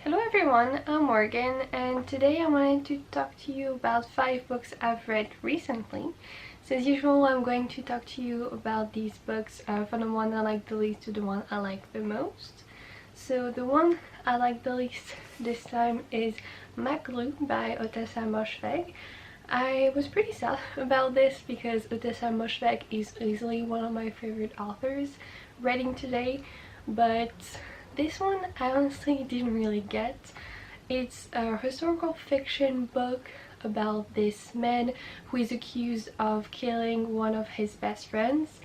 Hello everyone, I'm Morgan and today I wanted to talk to you about 5 books I've read recently. So as usual, I'm going to talk to you about these books from the one I like the least to the one I like the most. So the one I like the least this time is McGlue by Otessa Moshfegh. I was pretty sad about this because Otessa Moshfegh is easily one of my favorite authors reading today, but this one I honestly didn't really get. It's a historical fiction book about this man who is accused of killing one of his best friends.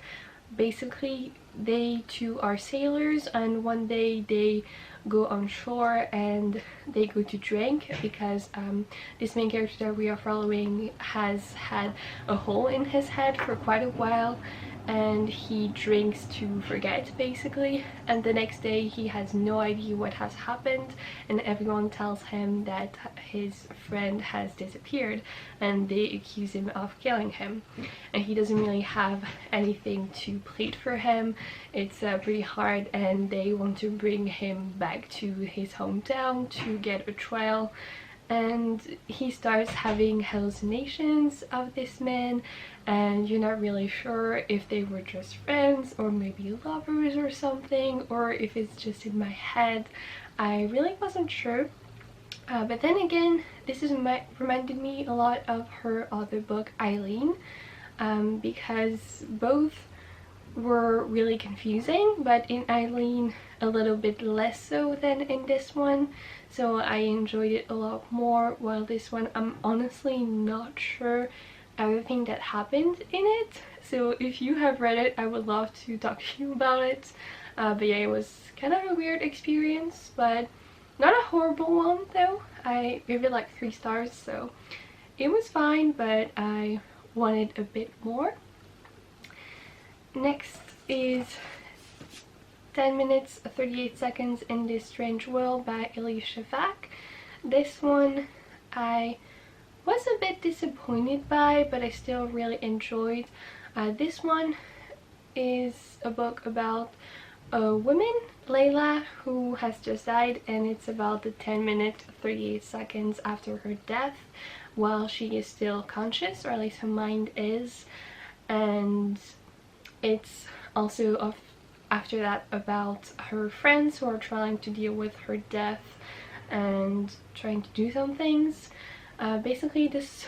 Basically, they two are sailors and one day they go on shore and they go to drink because this main character that we are following has had a hole in his head for quite a while, and he drinks to forget basically, and the next day he has no idea what has happened and everyone tells him that his friend has disappeared and they accuse him of killing him, and he doesn't really have anything to plead for him. It's pretty hard and they want to bring him back to his hometown to get a trial, and he starts having hallucinations of this man and you're not really sure if they were just friends or maybe lovers or something, or if it's just in my head. I really wasn't sure. But then again, this reminded me a lot of her other book, Eileen, because both were really confusing, but in Eileen a little bit less so than in this one, so I enjoyed it a lot more, while this one I'm honestly not sure everything that happened in it. So if you have read it, I would love to talk to you about it. But yeah, it was kind of a weird experience, but not a horrible one though. I gave it like 3 stars, so it was fine, but I wanted a bit more. Next is 10 minutes 38 seconds in this strange world by Elif Shafak. This one I was a bit disappointed by, but I still really enjoyed. This one is a book about a woman, Layla, who has just died, and it's about the 10 minutes 38 seconds after her death while she is still conscious, or at least her mind is, and it's also after that about her friends who are trying to deal with her death and trying to do some things. Basically, this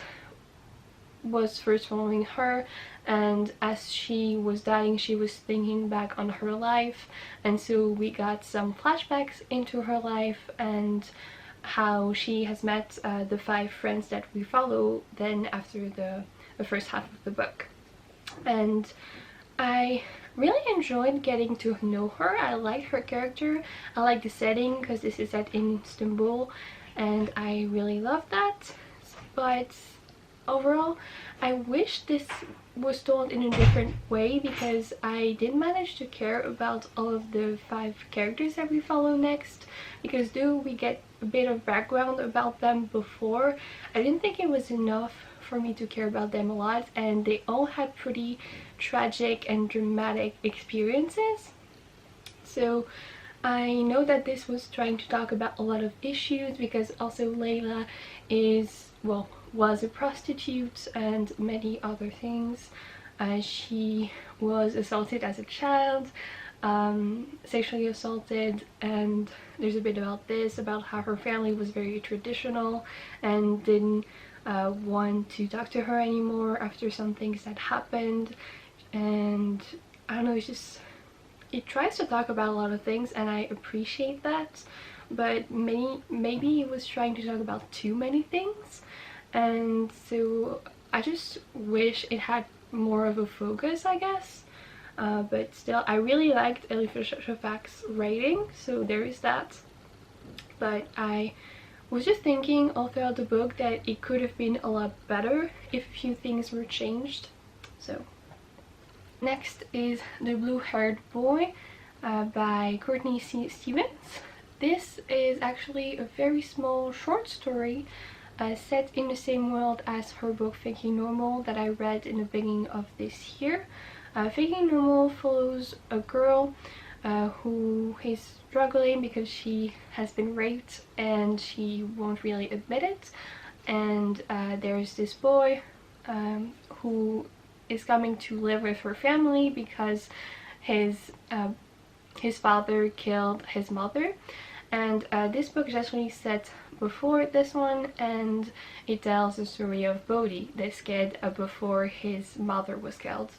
was first following her, and as she was dying she was thinking back on her life, and so we got some flashbacks into her life and how she has met the 5 friends that we follow then after the first half of the book. And I really enjoyed getting to know her. I like her character, I like the setting because this is set in Istanbul and I really love that. But overall I wish this was told in a different way, because I did manage to care about all of the 5 characters that we follow next, because though we get a bit of background about them before, I didn't think it was enough for me to care about them a lot, and they all had pretty tragic and dramatic experiences. So I know that this was trying to talk about a lot of issues, because also Layla was a prostitute and many other things. She was assaulted as a child, sexually assaulted, and there's a bit about this, about how her family was very traditional and didn't want to talk to her anymore after some things that happened. And I don't know, it tries to talk about a lot of things and I appreciate that, but maybe it was trying to talk about too many things, and so I just wish it had more of a focus, I guess. But still, I really liked Elif Shafak's writing, so there is that. But I was just thinking all throughout the book that it could have been a lot better if a few things were changed. So next is The Blue-Haired Boy by Courtney Stevens. This is actually a very small short story set in the same world as her book Faking Normal that I read in the beginning of this year. Faking Normal follows a girl who is struggling because she has been raped and she won't really admit it. And there's this boy who is coming to live with her family because his father killed his mother. And this book is actually set before this one, and it tells the story of Bodhi, this kid, before his mother was killed.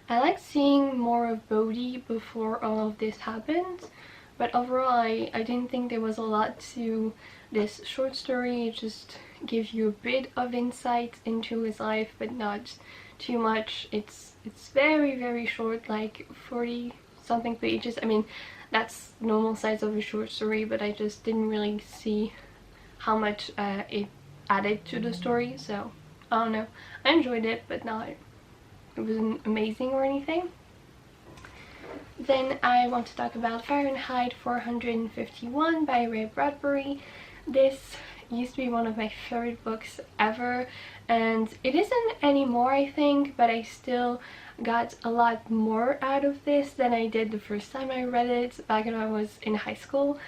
I like seeing more of Bodhi before all of this happened, but overall I didn't think there was a lot to this short story. It just gives you a bit of insight into his life, but not too much. It's very, very short, like 40 something pages. I mean, that's normal size of a short story, but I just didn't really see how much it added to the story, so I don't know. I enjoyed it, but not, it wasn't amazing or anything. Then I want to talk about Fahrenheit 451 by Ray Bradbury. This used to be one of my favorite books ever, and it isn't anymore, I think, but I still got a lot more out of this than I did the first time I read it back when I was in high school.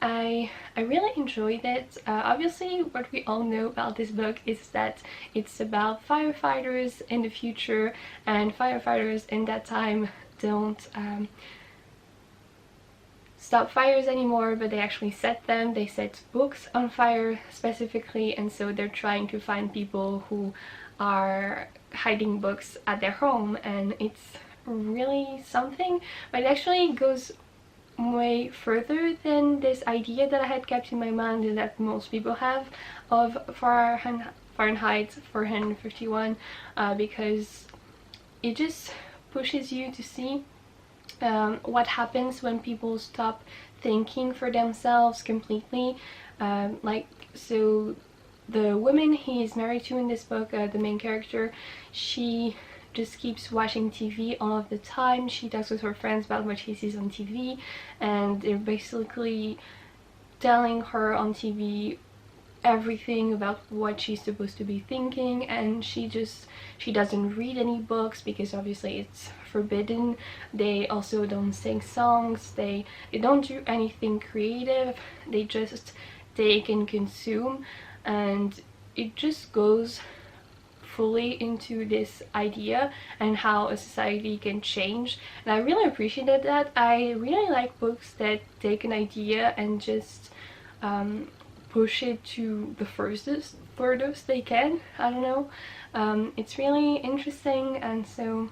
I really enjoyed it. Obviously, what we all know about this book is that it's about firefighters in the future, and firefighters in that time don't stop fires anymore, but they actually set them. They set books on fire specifically, and so they're trying to find people who are hiding books at their home, and it's really something. But it actually goes way further than this idea that I had kept in my mind and that most people have of Fahrenheit 451, because it just pushes you to see what happens when people stop thinking for themselves completely. So the woman he is married to in this book, the main character, she just keeps watching TV all of the time. She talks with her friends about what she sees on TV, and they're basically telling her on TV everything about what she's supposed to be thinking, and she doesn't read any books because obviously it's forbidden. They also don't sing songs, they don't do anything creative, they just take and consume, and it just goes fully into this idea and how a society can change, and I really appreciated that. I really like books that take an idea and just push it to the furthest they can. I don't know. It's really interesting, and so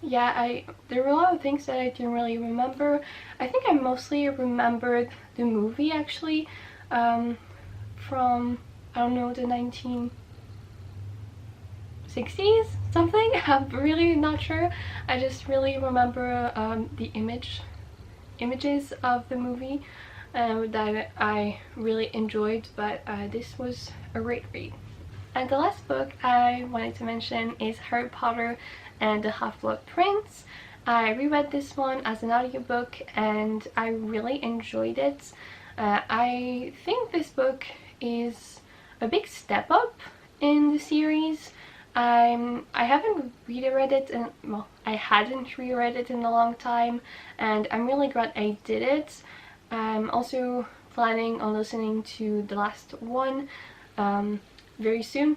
yeah, there were a lot of things that I didn't really remember. I think I mostly remembered the movie actually, from, I don't know, the 1960s something. I'm really not sure. I just really remember the images of the movie that I really enjoyed, but this was a great read. And the last book I wanted to mention is Harry Potter and the Half-Blood Prince. I reread this one as an audiobook and I really enjoyed it. I think this book is a big step up in the series. I haven't reread it in, well, I hadn't reread it in a long time, and I'm really glad I did it. I'm also planning on listening to the last one very soon.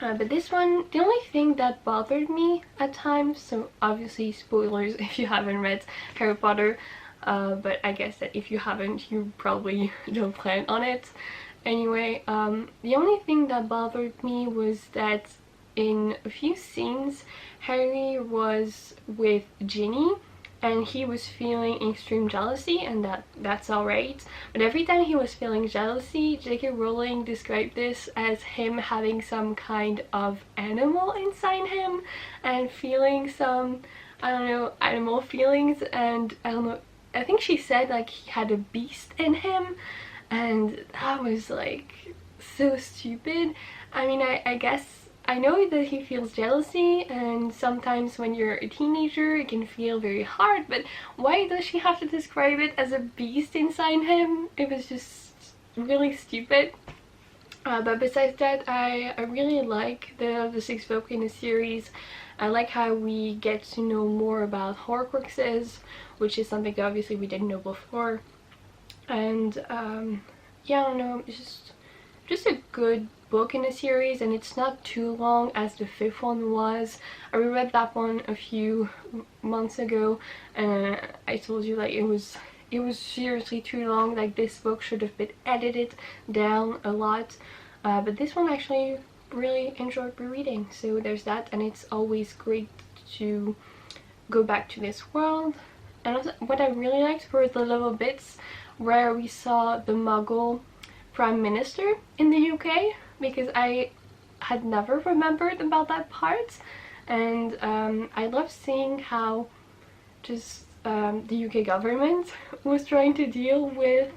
But this one, the only thing that bothered me at times, so obviously spoilers if you haven't read Harry Potter, but I guess that if you haven't, you probably don't plan on it. Anyway, the only thing that bothered me was that in a few scenes Harry was with Ginny and he was feeling extreme jealousy, and that's alright. But every time he was feeling jealousy, J.K. Rowling described this as him having some kind of animal inside him and feeling some, I don't know, animal feelings, and I don't know, I think she said like he had a beast in him, and that was like so stupid. I mean, I guess I know that he feels jealousy, and sometimes when you're a teenager it can feel very hard, but why does she have to describe it as a beast inside him? It was just really stupid. But besides that, I really like the sixth book in the series, I like how we get to know more about Horcruxes, which is something that obviously we didn't know before. And yeah, I don't know, it's just a good book in the series, and it's not too long as the 5th one was. I reread that one a few months ago, and I told you like it was seriously too long. Like, this book should have been edited down a lot, but this one actually really enjoyed rereading, so there's that. And it's always great to go back to this world. And also, what I really liked were the little bits where we saw the Muggle Prime Minister in the UK, because I had never remembered about that part. And I love seeing how just the UK government was trying to deal with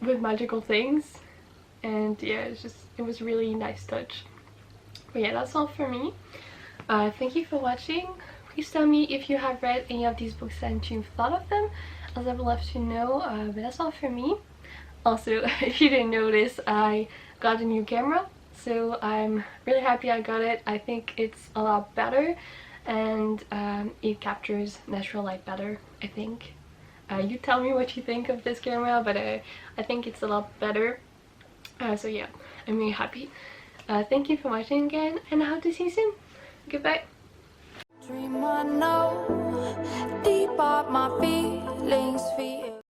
magical things. And yeah, it was really nice touch. But yeah, that's all for me. Thank you for watching. Please tell me if you have read any of these books and you've thought of them, as I would love to know. But that's all for me. Also, if you didn't notice, I got a new camera, so I'm really happy I got it. I think it's a lot better, and it captures natural light better, I think. You tell me what you think of this camera, but I think it's a lot better. So yeah, I'm really happy. Thank you for watching again, and I hope to see you soon. Goodbye. Dream I know, deep up my feelings for you.